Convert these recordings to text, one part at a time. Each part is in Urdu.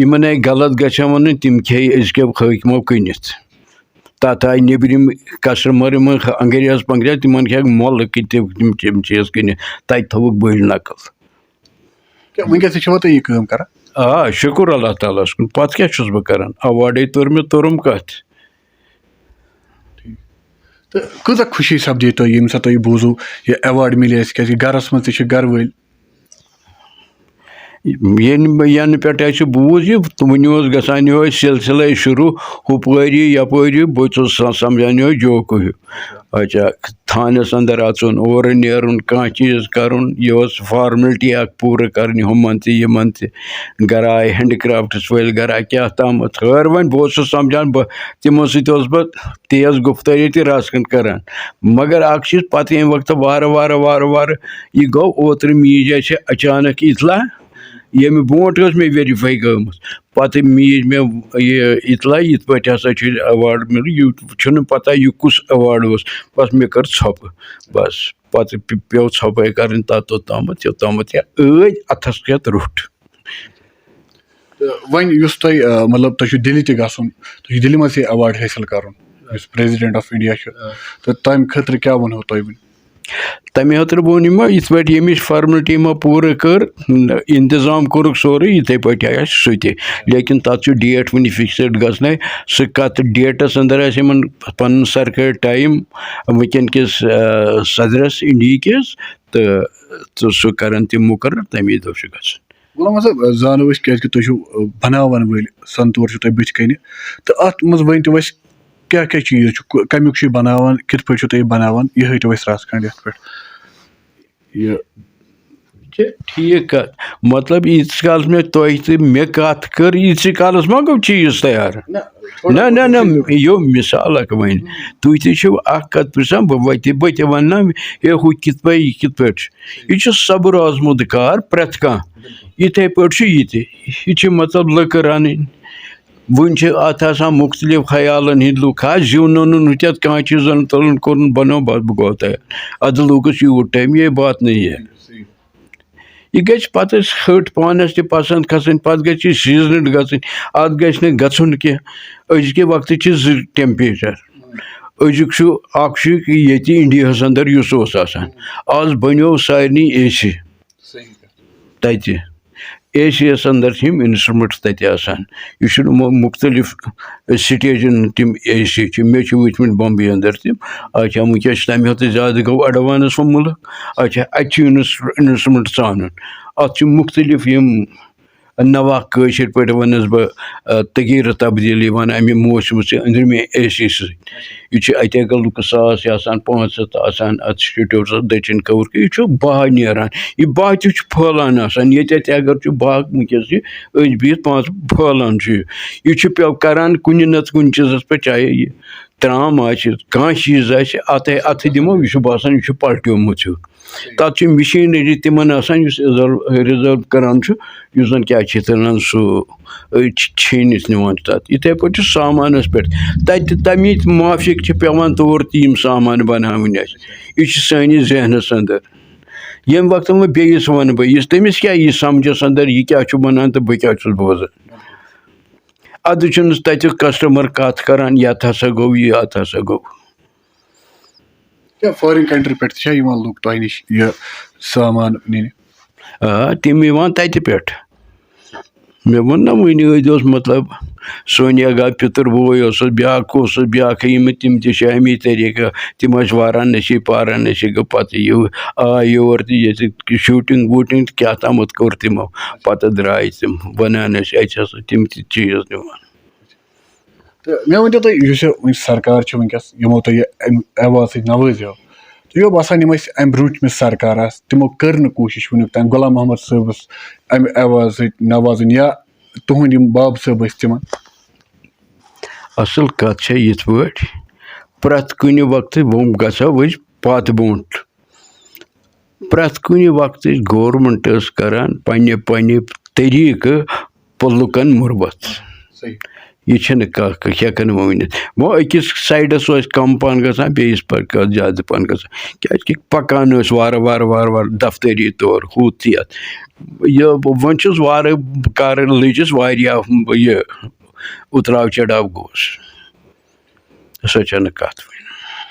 یمن آئی غلط گژھان ونٕنۍ تِم کھیٚیہِ أزکیو حٲکمو کٕنِتھ تَتھ آیہِ نیٚبرِم کسٹمر یِم انگریز پنگریز تِمن ہیٚکہِ مۄلہٕ تِم چیٖز کٕنِتھ تَتہِ تھوٚوُکھ بٔڑۍ نقل. وٕنکیٚس تہِ چھِوا تُہۍ یہِ کٲم کران؟ آ شُکُر اللہ تعالیٰ ہَس کُن. پَتہٕ کیٛاہ چھُس بہٕ کران؟ اَواڈَے توٚر مےٚ توٚرُم کَتھ. تہٕ کۭژاہ خوشی سپدے تۄہہِ ییٚمہِ ساتہٕ تۄہہِ بوٗزوٗ یہِ ایواڈ مِلے اَسہِ کیازِ گرس منٛز تہِ چھِ گرٕ وٲلۍ؟ ینہٕ پٮ۪ٹھ اَسہِ بوٗز یہِ وٕنہِ اوس گژھان یِہوے سِلسِلَے شروٗع ہُپٲری یَپٲری بہٕ چھُس سَمجھان یِہوے جوکہٕ ہیوٗ. اچھا تھانَس اَندر اَژُن اورٕ نیرُن کانٛہہ چیٖز کَرُن یہِ اوس فارملٹی اکھ پوٗرٕ کَرٕنۍ ہُمَن تہِ یِمن تہِ. گرٕ آیہِ ہینٛڈی کرٛافٹَس وٲلۍ گرٕ آیہِ کیٛاہ تامَتھ خٲر وۄنۍ بہٕ اوسُس سَمجھان تِمو سۭتۍ اوسُس بہٕ تیز گُفتٲری تہِ رَژھ کھنٛڈ کران. مگر اکھ چیٖز پَتہٕ ییٚمہِ وقتہٕ وارٕ وارٕ وارٕ وارٕ یہِ گوٚو اوترٕ میٖج اَسہِ اچانک اطلاع ییٚمہِ برونٛٹھ ٲس مےٚ ویرِفاے گٔمٕژ پَتہٕ میٖج مےٚ یہِ اطلاع یِتھ پٲٹھۍ ہسا چھُ ایواڈ مِلُن یہِ چھُنہٕ پَتہ یہِ کُس ایواڈ اوس. بَس مےٚ کٔر ژھۄپہٕ بَس پَتہٕ پیوٚو ژھۄپَے کَرٕنۍ توٚتامَتھ یوٚتامَتھ یہِ ٲدۍ اَتھَس کٮ۪تھ روٚٹ. تہٕ وۄنۍ یُس تۄہہِ مطلب تۄہہِ چھُ دِلہِ تہِ گژھُن تۄہہِ چھُ دِلہِ منٛز یہِ ایواڈ حٲصِل کَرُن یُس پریزِڈنٛٹ آف اِنڈیا چھُ تہٕ تَمہِ خٲطرٕ کیٛاہ وَنہو تۄہہِ وۄنۍ؟ تَمہِ خٲطرٕ ووٚن یِمو یِتھ پٲٹھۍ ییٚمِچ فارملٹی یِمو پوٗرٕ کٔر اِنتظام کوٚرُکھ سورُے یِتھَے پٲٹھۍ آیہِ اَسہِ سُہ تہِ. لیکِن تَتھ چھُ ڈیٹ وٕنہِ فِکسٕڈ گژھنَے سُہ کَتھ ڈیٹَس اَندر آسہِ یِمن پَنُن سرکٲرۍ ٹایم وٕنکیٚن کِس صدرَس اِنڈہِکِس تہٕ سُہ کَرَن تِم مُقرر تَمی دۄہ چھُ گژھُن. غلام صٲب زانو أسۍ کیازِ کہِ تُہۍ چھِو بَناوَن وٲلۍ سنتوٗر چھُو تۄہہِ بٕتھِ کَنہِ تہٕ اَتھ منٛز ؤنۍتو اَسہِ کیاہ کیاہ چیٖز چھُ کَمیُک چھُ یہِ بَناوان کِتھ پٲٹھۍ چھُو تُہۍ یہِ بَناوان یہِ ہٲیتو اَسہِ رَژھ کھنٛڈ یَتھ پٮ۪ٹھ. یہِ ٹھیٖک کَتھ مطلب ییٖتِس کالَس مےٚ تۄہہِ تہٕ مےٚ کَتھ کٔر ییٖتسٕے کالَس ما گوٚو چیٖز تیار. نہ یہِ گوٚو مِثال اکھ وۄنۍ تُہۍ تہِ چھِو اکھ کَتھ پِرٛژھان بہٕ تہِ وَنہٕ نا ہے ہُہ کِتھ پٲٹھۍ یہِ کِتھ پٲٹھۍ چھُ. یہِ چھُ صبر آزمُت کار پرٛٮ۪تھ کانٛہہ یِتھَے پٲٹھۍ چھُ یہِ تہِ یہِ چھِ مطلب لٔکٕر اَنٕنۍ وٕنہِ چھِ اَتھ آسان مُختلِف خیالَن ہِنٛدۍ لُکھ زیُن اوٚنُن ہُتٮ۪تھ کانٛہہ چیٖز تُلُن کوٚرُن بَنوو بَس بہٕ گوٚو تیار اَدٕ لوٚگُس یوٗت ٹایم یے بات نہیں ہے. یہِ گژھِ پَتہٕ ۂٹ پانَس تہِ پَسنٛد کھَسٕنۍ پَتہٕ گژھِ یہِ سیٖزنٕڈ گژھٕنۍ اَتھ گژھِ نہٕ گژھُن کینٛہہ. أزکہِ وقتہٕ چھِ زٕ ٹٮ۪مپریچَر أزیُک چھُ اَکھ چھُ ییٚتہِ اِنڈیاہَس اَندَر یُس اوس آسان آز بَنیو سارنٕے اے سی تَتہِ اے سی یَس اَندَر چھِ یِم اِنسٹرٛوٗمٮ۪نٛٹٕس تَتہِ آسان. یہِ چھُنہٕ مُختلِف سِٹیجَن ہٕنٛدۍ تِم اے سی چھِ مےٚ چھِ وٕچھمٕتۍ بمبے اَندَر تِم. اچھا وٕنکٮ۪س چھِ تَمہِ کھۄتہٕ زیادٕ گوٚو اٮ۪ڈوانٕس وۄنۍ مُلک. اچھا اَتہِ چھُ اِنسٹرٛوٗمٮ۪نٛٹ ژانُن اَتھ چھِ مُختلِف یِم نَوا کٲشِرۍ پٲٹھۍ وَنَس بہٕ تغیٖرٕ تبدیٖلی وَنہٕ اَمہِ موسمٕچہِ أنٛدرِمہِ اے سی سۭتۍ. یہِ چھُ اَتہِ اگر لُکہٕ ساس چھِ آسان 500 آسان اَتھ سِٹیٹو دٔچھِنۍ کھوٚوُر یہِ چھُ باہ نیران یہِ باہ تہِ چھُ پھٲلان آسان ییٚتہِ اَتہِ اگر چھُ باہ وٕنکٮ۪س یہِ أزۍ بِہِتھ پھٲلان چھُ یہِ چھُ کَران کُنہِ نَتہٕ کُنہِ چیٖزَس پٮ۪ٹھ چاہے یہِ ترٛام آسہِ کانٛہہ چیٖز آسہِ اَتھٕ دِمو یہِ چھُ باسان یہِ چھُ پَلٹیومُت ہیوٗ. تَتھ چھِ مِشیٖنٔری تِمن آسان یُس رِزٲرٕو کَران چھُ یُس زَن کیٛاہ چھِ یَتھ وَنان سُہ چھیٖنِتھ نِوان چھِ تَتھ یِتھَے پٲٹھۍ چھُ سامانَس پٮ۪ٹھ تَتہِ تَمی معافِق چھِ پٮ۪وان تور تہِ یِم سامان بَناوٕنۍ اَسہِ. یہِ چھُ سٲنِس ذہنَس اَندَر ییٚمہِ وقتہٕ وۄنۍ بیٚیِس وَنہٕ بہٕ یُس تٔمِس کیٛاہ یی سَمجھَس اَندَر یہِ کیٛاہ چھُ وَنان تہٕ بہٕ کیٛاہ چھُس بوزان. اَدٕ چھُنہٕ تَتیُک کَسٹمَر کَتھ کَران یَتھ ہسا گوٚو یہِ اَتھ ہسا گوٚو. فارِن کَنٹرٛی پٮ۪ٹھ تہِ چھا یِوان لُکھ تۄہہِ نِش یہِ سامان نِنہِ؟ آ تِم یِوان تَتہِ پٮ۪ٹھ مےٚ ووٚن نہ وٕنہِ ٲدۍ اوس مطلب سونیا گا پِتُر بوے اوسُس بیٛاکھ اوسُس بیٛاکھ یِم تِم تہِ چھِ اَمی طریٖقہٕ تِم ٲسۍ وارانٔسی پارانٔسی گوٚو پَتہٕ آے یور تہِ ییٚتہِ شوٗٹِنٛگ ووٗٹِنٛگ تہٕ کیٛاہ تامَتھ کوٚر تِمو پَتہٕ درٛاے تِم وَنان ٲسۍ اَتہِ ہسا تِم تہِ چیٖز نِوان. تہٕ مےٚ ؤنۍتو تُہۍ یُس یہِ وٕنۍ سرکار چھِ وٕنکٮ۪س یِمو تۄہہِ یہِ اَمہِ ایواڈ سۭتۍ نوٲزیو تُہۍ چھُوا باسان یِم ٲسۍ اَمہِ برونٛٹھمِس سرکار آسہٕ تِمو کٔر نہٕ کوٗشِش وٕنیُک تام غلام محمد صٲبَس اَمہِ ایواڈ سۭتۍ نوازٕنۍ یا تُہُنٛد یِم بابہٕ صٲب ٲسۍ تِمن؟ اَصٕل کَتھ چھےٚ یِتھ پٲٹھۍ پرٛٮ۪تھ کُنہِ وقتہٕ گژھو أسۍ پَتھ برونٛٹھ پرٛٮ۪تھ کُنہِ وقتٕچ گورمٮ۪نٛٹ ٲس کَران پنٛنہِ طریٖقہٕ لُکَن مُربت یہ چھنہٕ کانٛہہ ہٮ۪کان وۄنۍ ؤنِتھ وۄنۍ أکِس سایڈَس اوس کَم پَہَن گژھان بیٚیِس پَتہٕ زیادٕ پَہَن گژھان کیٛازِکہِ پَکان ٲسۍ وارٕ وارٕ وارٕ وارٕ دفتٔری طور ہُتھ یَتھ یہِ وۄنۍ چھُس وارٕ کَرٕنۍ لٔجِس واریاہ یہِ اُتراو چڑاو گوٚوُس سۄ چھَنہٕ کَتھ وۄنۍ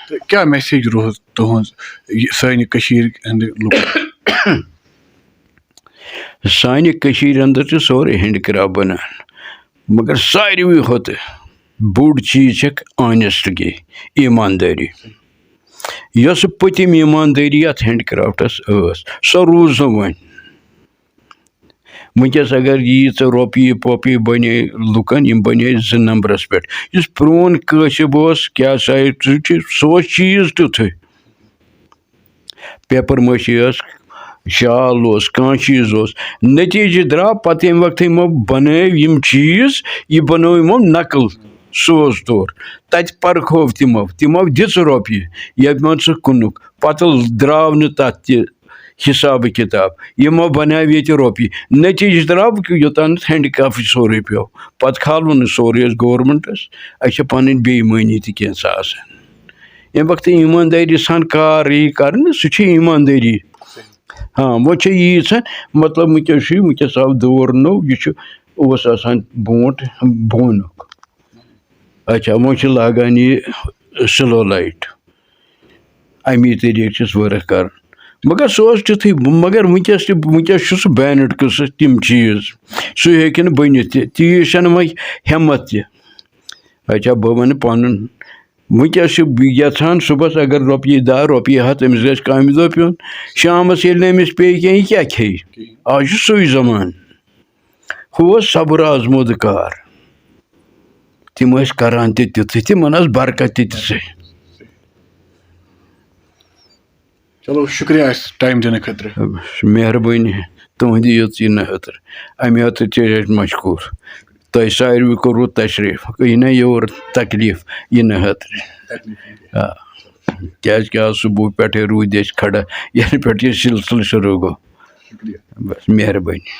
تہٕ کیٛاہ میسیج روٗز تُہٕنٛز سانہِ کٔشیٖرِ ہٕنٛدِ لُکن سانہِ کٔشیٖرِ اَندر چھُ سورُے ہینٛڈکرٛافٹ بَنان مگر ساروٕے کھۄتہٕ بوٚڑ چیٖز چھَکھ آنٮ۪سٹگی ایٖماندٲری یۄس پٔتِم ایٖماندٲری اَتھ ہینٛڈکرٛافٹَس ٲس سۄ روٗز نہٕ وۄنۍ وٕنکٮ۪س اگر ییٖژاہ رۄپیہِ پۄپیہِ بَنے لُکَن یِم بَنے زٕ نمبرَس پٮ۪ٹھ یُس پرٛون کٲشِر اوس کیٛاہ سا سُہ اوس چیٖز تیُتھُے پیپر مٲشی ٲس شال اوس کانٛہہ چیٖز اوس نٔتیٖجہٕ درٛاو پَتہٕ ییٚمہِ وقتہٕ یِمو بَنٲوۍ یِم چیٖز یہِ بَنوو یِمو نقٕل سوز طور تَتہِ پَرکھوو تِمو دِژٕ رۄپیہِ ییٚمہِ منٛز سُہ کُنُکھ پَتہٕ درٛاو نہٕ تَتھ تہِ حِسابہٕ کِتاب یِمو بَناو ییٚتہِ رۄپیہِ نٔتیٖجہٕ درٛاو یوٚتانٮ۪تھ ہینٛڈکرٛافٹ سورُے پیوٚو پَتہٕ کھالوُن نہٕ سورُے أسۍ گورمٮ۪نٛٹَس اَسہِ چھِ پَنٕنۍ بے ایٖمٲنی تہِ کینٛژھا آسان ییٚمہِ وقتہٕ ایٖماندٲری سان کار یی کَرنہٕ سُہ چھِ ایٖماندٲری ہاں وۄنۍ چھِ ییٖژاہ مطلب وٕنکٮ۪س چھُ وٕنکٮ۪س آو دور نوٚو یہِ چھُ اوس آسان برونٛٹھ بونُک اچھا وۄنۍ چھِ لاگان یہِ سلو لایٹ اَمی طریٖقہٕ چھِس ؤرٕک کَران مگر سُہ اوس تیُتھُے مگر وٕنکٮ۪س چھُ سُہ بینڈ قٕصہٕ تِم چیٖز سُہ ہیٚکہِ نہٕ بٔنِتھ تہِ تیٖژ چھَنہٕ وۄنۍ ہٮ۪مت تہِ اچھا بہٕ وَنہٕ پَنُن وٕنکٮ۪س چھُ یَژھان صُبحس اگر رۄپیہِ دَہ رۄپیہِ ہَتھ أمِس گژھِ کامہِ دۄہ پیوٚن شامَس ییٚلہِ نہٕ أمِس پیٚیہِ کینٛہہ یہِ کیٛاہ کھیٚیہِ آز چھُ سُے زمانہٕ ہُہ اوس صبر آزموٗدٕ کار تِم ٲسۍ کَران تہِ تیُتھُے تِمَن ٲس برکت تہِ تِژھٕے چلو شُکریہ اَسہِ ٹایم دِنہٕ خٲطرٕ مہربٲنی تُہُنٛدِ یُتھ یہِ نہٕ خٲطرٕ اَمہِ خٲطرٕ تہِ ٲسۍ مشکوٗر تۄہہِ ساروٕے کوٚروٕ تشریٖف یہِ نہ یور تکلیٖف یِنہٕ خٲطرٕ آ کیٛازِکہِ آز صُبحُہ پٮ۪ٹھَے روٗدۍ أسۍ کھڑا یَنہٕ پٮ۪ٹھ یہِ سِلسِلہٕ شروٗع گوٚو بَس مہربٲنی